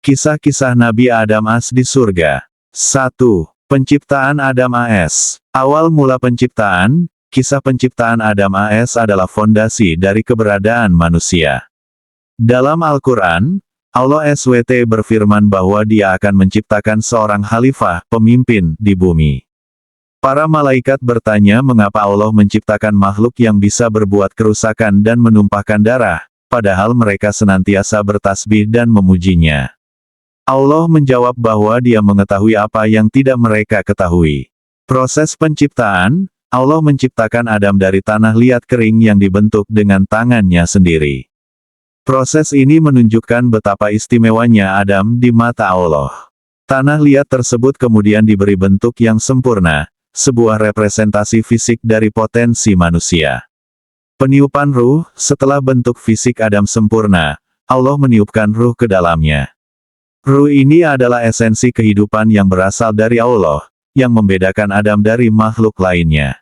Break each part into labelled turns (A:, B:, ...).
A: Kisah-kisah Nabi Adam AS di surga. 1. Penciptaan Adam AS. Awal mula penciptaan, kisah penciptaan Adam AS adalah fondasi dari keberadaan manusia. Dalam Al-Quran, Allah SWT berfirman bahwa Dia akan menciptakan seorang khalifah, pemimpin, di bumi. Para malaikat bertanya mengapa Allah menciptakan makhluk yang bisa berbuat kerusakan dan menumpahkan darah, padahal mereka senantiasa bertasbih dan memujinya. Allah menjawab bahwa Dia mengetahui apa yang tidak mereka ketahui. Proses penciptaan, Allah menciptakan Adam dari tanah liat kering yang dibentuk dengan tangannya sendiri. Proses ini menunjukkan betapa istimewanya Adam di mata Allah. Tanah liat tersebut kemudian diberi bentuk yang sempurna, sebuah representasi fisik dari potensi manusia. Peniupan ruh, setelah bentuk fisik Adam sempurna, Allah meniupkan ruh ke dalamnya. Ruh ini adalah esensi kehidupan yang berasal dari Allah, yang membedakan Adam dari makhluk lainnya.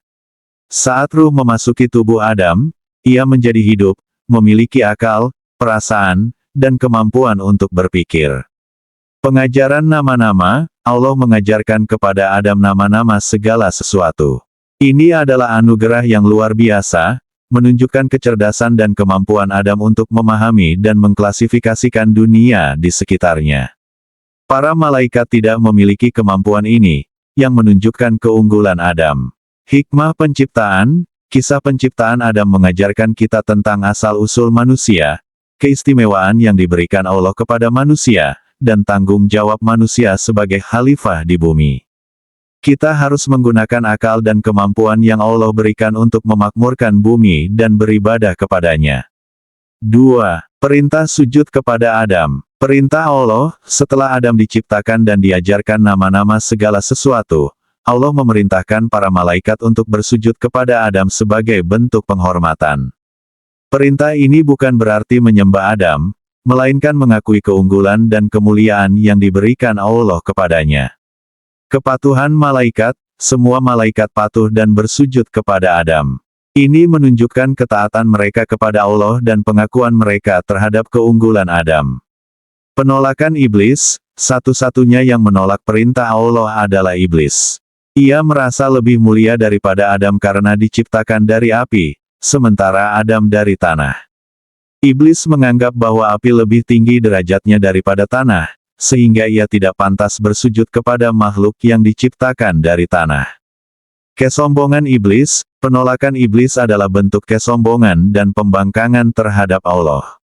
A: Saat ruh memasuki tubuh Adam, ia menjadi hidup, memiliki akal, perasaan, dan kemampuan untuk berpikir. Pengajaran nama-nama, Allah mengajarkan kepada Adam nama-nama segala sesuatu. Ini adalah anugerah yang luar biasa, menunjukkan kecerdasan dan kemampuan Adam untuk memahami dan mengklasifikasikan dunia di sekitarnya. Para malaikat tidak memiliki kemampuan ini, yang menunjukkan keunggulan Adam. Hikmah penciptaan, kisah penciptaan Adam mengajarkan kita tentang asal-usul manusia, keistimewaan yang diberikan Allah kepada manusia, dan tanggung jawab manusia sebagai khalifah di bumi. Kita harus menggunakan akal dan kemampuan yang Allah berikan untuk memakmurkan bumi dan beribadah kepadanya. 2. Perintah sujud kepada Adam. Perintah Allah, setelah Adam diciptakan dan diajarkan nama-nama segala sesuatu, Allah memerintahkan para malaikat untuk bersujud kepada Adam sebagai bentuk penghormatan. Perintah ini bukan berarti menyembah Adam, melainkan mengakui keunggulan dan kemuliaan yang diberikan Allah kepadanya. Kepatuhan malaikat, semua malaikat patuh dan bersujud kepada Adam. Ini menunjukkan ketaatan mereka kepada Allah dan pengakuan mereka terhadap keunggulan Adam. Penolakan iblis, satu-satunya yang menolak perintah Allah adalah iblis. Ia merasa lebih mulia daripada Adam karena diciptakan dari api, sementara Adam dari tanah. Iblis menganggap bahwa api lebih tinggi derajatnya daripada tanah, sehingga ia tidak pantas bersujud kepada makhluk yang diciptakan dari tanah. Kesombongan iblis, penolakan iblis adalah bentuk kesombongan dan pembangkangan terhadap Allah.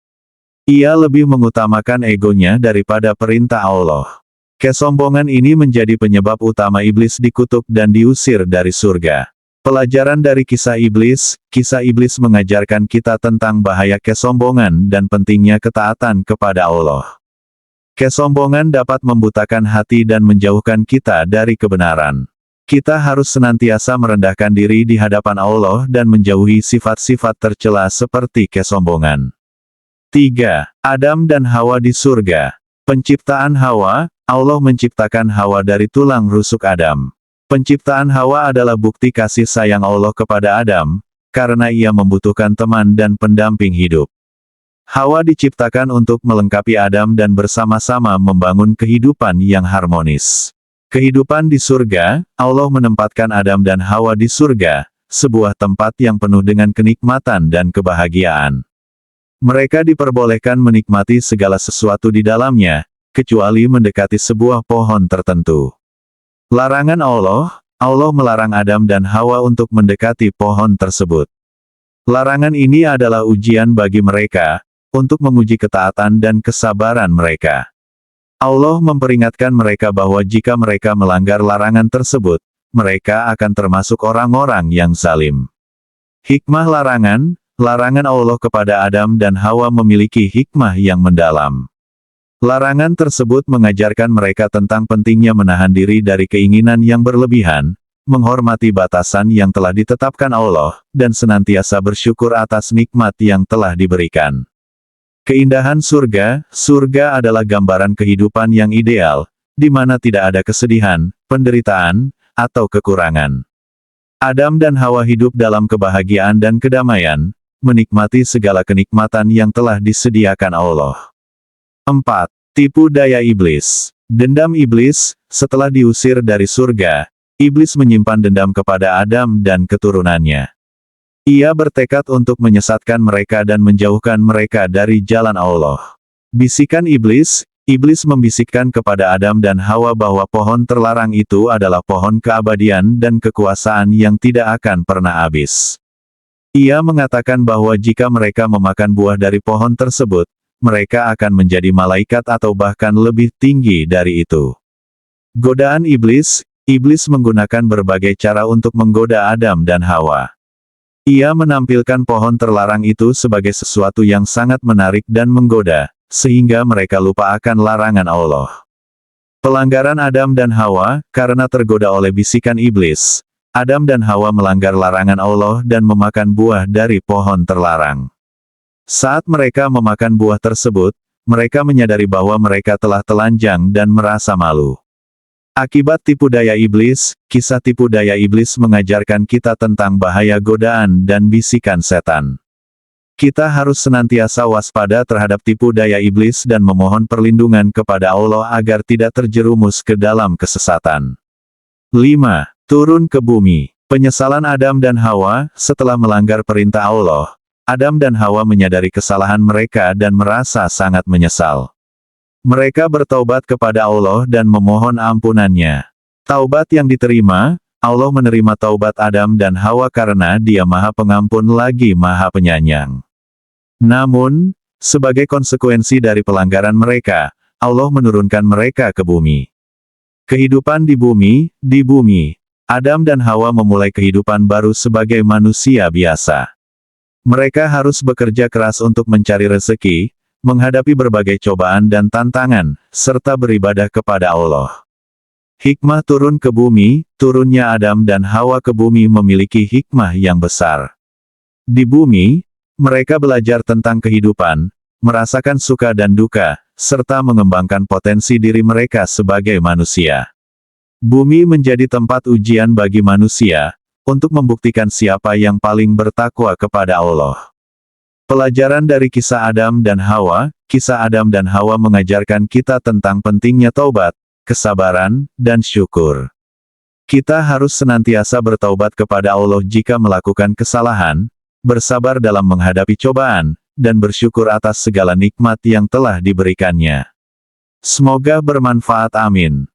A: Ia lebih mengutamakan egonya daripada perintah Allah. Kesombongan ini menjadi penyebab utama iblis dikutuk dan diusir dari surga. Pelajaran dari kisah iblis mengajarkan kita tentang bahaya kesombongan dan pentingnya ketaatan kepada Allah. Kesombongan dapat membutakan hati dan menjauhkan kita dari kebenaran. Kita harus senantiasa merendahkan diri di hadapan Allah dan menjauhi sifat-sifat tercela seperti kesombongan. 3. Adam dan Hawa di surga. Penciptaan Hawa, Allah menciptakan Hawa dari tulang rusuk Adam. Penciptaan Hawa adalah bukti kasih sayang Allah kepada Adam, karena ia membutuhkan teman dan pendamping hidup. Hawa diciptakan untuk melengkapi Adam dan bersama-sama membangun kehidupan yang harmonis. Kehidupan di surga, Allah menempatkan Adam dan Hawa di surga, sebuah tempat yang penuh dengan kenikmatan dan kebahagiaan. Mereka diperbolehkan menikmati segala sesuatu di dalamnya, kecuali mendekati sebuah pohon tertentu. Larangan Allah melarang Adam dan Hawa untuk mendekati pohon tersebut. Larangan ini adalah ujian bagi mereka, untuk menguji ketaatan dan kesabaran mereka. Allah memperingatkan mereka bahwa jika mereka melanggar larangan tersebut, mereka akan termasuk orang-orang yang zalim. Hikmah larangan Allah kepada Adam dan Hawa memiliki hikmah yang mendalam. Larangan tersebut mengajarkan mereka tentang pentingnya menahan diri dari keinginan yang berlebihan, menghormati batasan yang telah ditetapkan Allah, dan senantiasa bersyukur atas nikmat yang telah diberikan. Keindahan surga adalah gambaran kehidupan yang ideal, di mana tidak ada kesedihan, penderitaan, atau kekurangan. Adam dan Hawa hidup dalam kebahagiaan dan kedamaian, menikmati segala kenikmatan yang telah disediakan Allah. 4. Tipu daya iblis. Dendam iblis. Setelah diusir dari surga, iblis menyimpan dendam kepada Adam dan keturunannya. Ia bertekad untuk menyesatkan mereka dan menjauhkan mereka dari jalan Allah. Bisikan iblis. Iblis membisikkan kepada Adam dan Hawa bahwa pohon terlarang itu adalah pohon keabadian dan kekuasaan yang tidak akan pernah habis. Ia mengatakan bahwa jika mereka memakan buah dari pohon tersebut, mereka akan menjadi malaikat atau bahkan lebih tinggi dari itu. Godaan iblis. Iblis menggunakan berbagai cara untuk menggoda Adam dan Hawa. Ia menampilkan pohon terlarang itu sebagai sesuatu yang sangat menarik dan menggoda, sehingga mereka lupa akan larangan Allah. Pelanggaran Adam dan Hawa. Karena tergoda oleh bisikan iblis, Adam dan Hawa melanggar larangan Allah dan memakan buah dari pohon terlarang. Saat mereka memakan buah tersebut, mereka menyadari bahwa mereka telah telanjang dan merasa malu. Akibat tipu daya iblis. Kisah tipu daya iblis mengajarkan kita tentang bahaya godaan dan bisikan setan. Kita harus senantiasa waspada terhadap tipu daya iblis dan memohon perlindungan kepada Allah agar tidak terjerumus ke dalam kesesatan. 5. Turun ke bumi. Penyesalan Adam dan Hawa. Setelah melanggar perintah Allah, Adam dan Hawa menyadari kesalahan mereka dan merasa sangat menyesal. Mereka bertaubat kepada Allah dan memohon ampunannya. Taubat yang diterima. Allah menerima taubat Adam dan Hawa karena Dia Maha Pengampun lagi Maha Penyayang. Namun, sebagai konsekuensi dari pelanggaran mereka, Allah menurunkan mereka ke bumi. Kehidupan di bumi. Di bumi, Adam dan Hawa memulai kehidupan baru sebagai manusia biasa. Mereka harus bekerja keras untuk mencari rezeki, menghadapi berbagai cobaan dan tantangan, serta beribadah kepada Allah. Hikmah turun ke bumi. Turunnya Adam dan Hawa ke bumi memiliki hikmah yang besar. Di bumi, mereka belajar tentang kehidupan, merasakan suka dan duka, serta mengembangkan potensi diri mereka sebagai manusia. Bumi menjadi tempat ujian bagi manusia, untuk membuktikan siapa yang paling bertakwa kepada Allah. Pelajaran dari kisah Adam dan Hawa. Kisah Adam dan Hawa mengajarkan kita tentang pentingnya taubat, kesabaran, dan syukur. Kita harus senantiasa bertaubat kepada Allah jika melakukan kesalahan, bersabar dalam menghadapi cobaan, dan bersyukur atas segala nikmat yang telah diberikannya. Semoga bermanfaat. Amin.